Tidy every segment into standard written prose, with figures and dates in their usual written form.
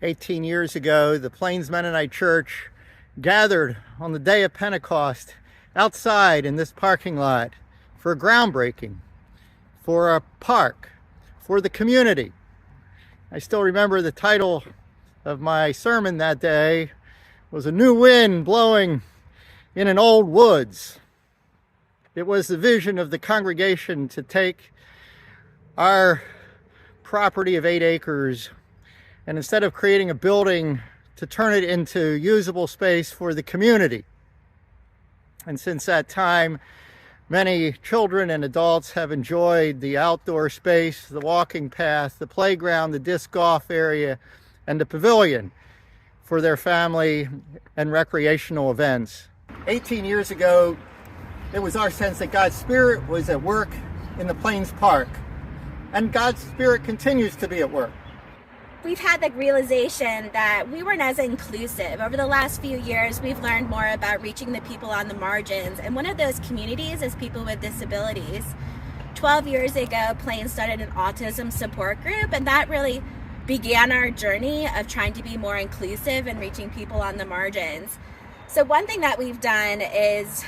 18 years ago, the Plains Mennonite Church gathered on the day of Pentecost outside in this parking lot for a groundbreaking, for a park, for the community. I still remember the title of my sermon that day was "A New Wind Blowing in an Old Woods." It was the vision of the congregation to take our property of 8 acres and instead of creating a building, to turn it into usable space for the community. And since that time, many children and adults have enjoyed the outdoor space, the walking path, the playground, the disc golf area, and the pavilion for their family and recreational events. 18 years ago, it was our sense that God's Spirit was at work in the Plains Park, and God's Spirit continues to be at work. We've had the realization that we weren't as inclusive. Over the last few years, we've learned more about reaching the people on the margins, and one of those communities is people with disabilities. 12 years ago, Plains started an autism support group, and that really began our journey of trying to be more inclusive and reaching people on the margins. So one thing that we've done is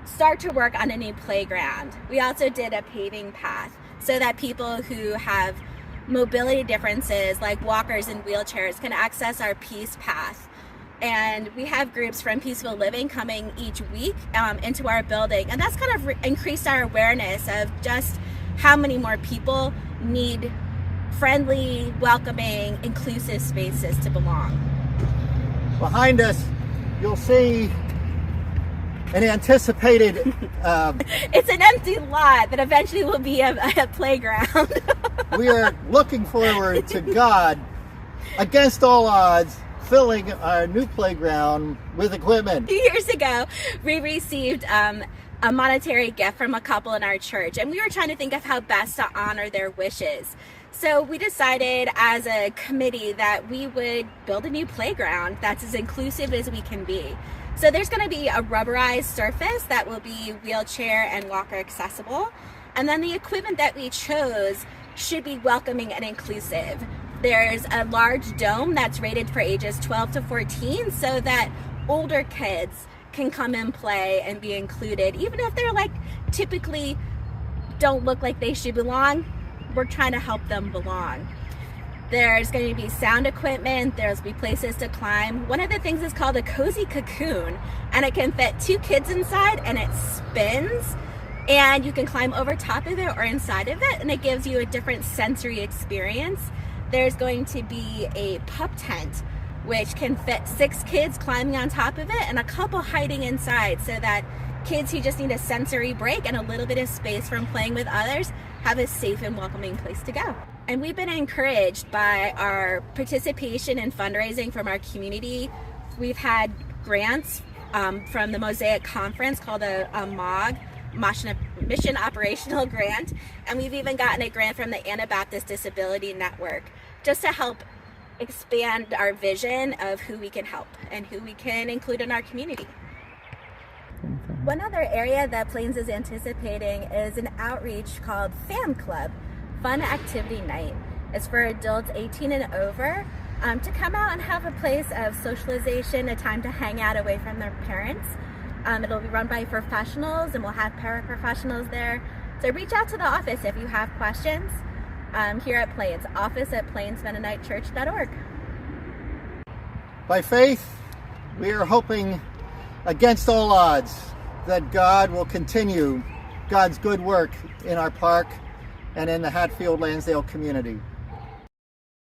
start to work on a new playground. We also did a paving path so that people who have mobility differences like walkers and wheelchairs can access our Peace Path. And we have groups from Peaceful Living coming each week into our building, and that's kind of increased our awareness of just how many more people need friendly, welcoming, inclusive spaces to belong. Behind us, you'll see an anticipated it's an empty lot that eventually will be a playground. We are looking forward to God, against all odds, filling our new playground with equipment. 2 years ago, we received a monetary gift from a couple in our church, and we were trying to think of how best to honor their wishes. So we decided as a committee that we would build a new playground that's as inclusive as we can be. So there's going to be a rubberized surface that will be wheelchair and walker accessible. And then the equipment that we chose should be welcoming and inclusive. There's a large dome that's rated for ages 12 to 14 so that older kids can come and play and be included. Even if they're typically don't look like they should belong, we're trying to help them belong. There's going to be sound equipment, there's be places to climb. One of the things is called a cozy cocoon, and it can fit 2 kids inside, and it spins, and you can climb over top of it or inside of it, and it gives you a different sensory experience. There's going to be a pup tent, which can fit 6 kids climbing on top of it and a couple hiding inside, so that kids who just need a sensory break and a little bit of space from playing with others have a safe and welcoming place to go. And we've been encouraged by our participation in fundraising from our community. We've had grants from the Mosaic Conference called a MOG, Mission Operational Grant, and we've even gotten a grant from the Anabaptist Disability Network just to help expand our vision of who we can help and who we can include in our community. One other area that Plains is anticipating is an outreach called Fan Club, Fun Activity Night. It's for adults 18 and over to come out and have a place of socialization, a time to hang out away from their parents. It'll be run by professionals, and we'll have paraprofessionals there. So reach out to the office if you have questions here at Plains, office@plainsmennonitechurch.org. By faith, we are hoping, against all odds, that God will continue God's good work in our park and in the Hatfield-Lansdale community.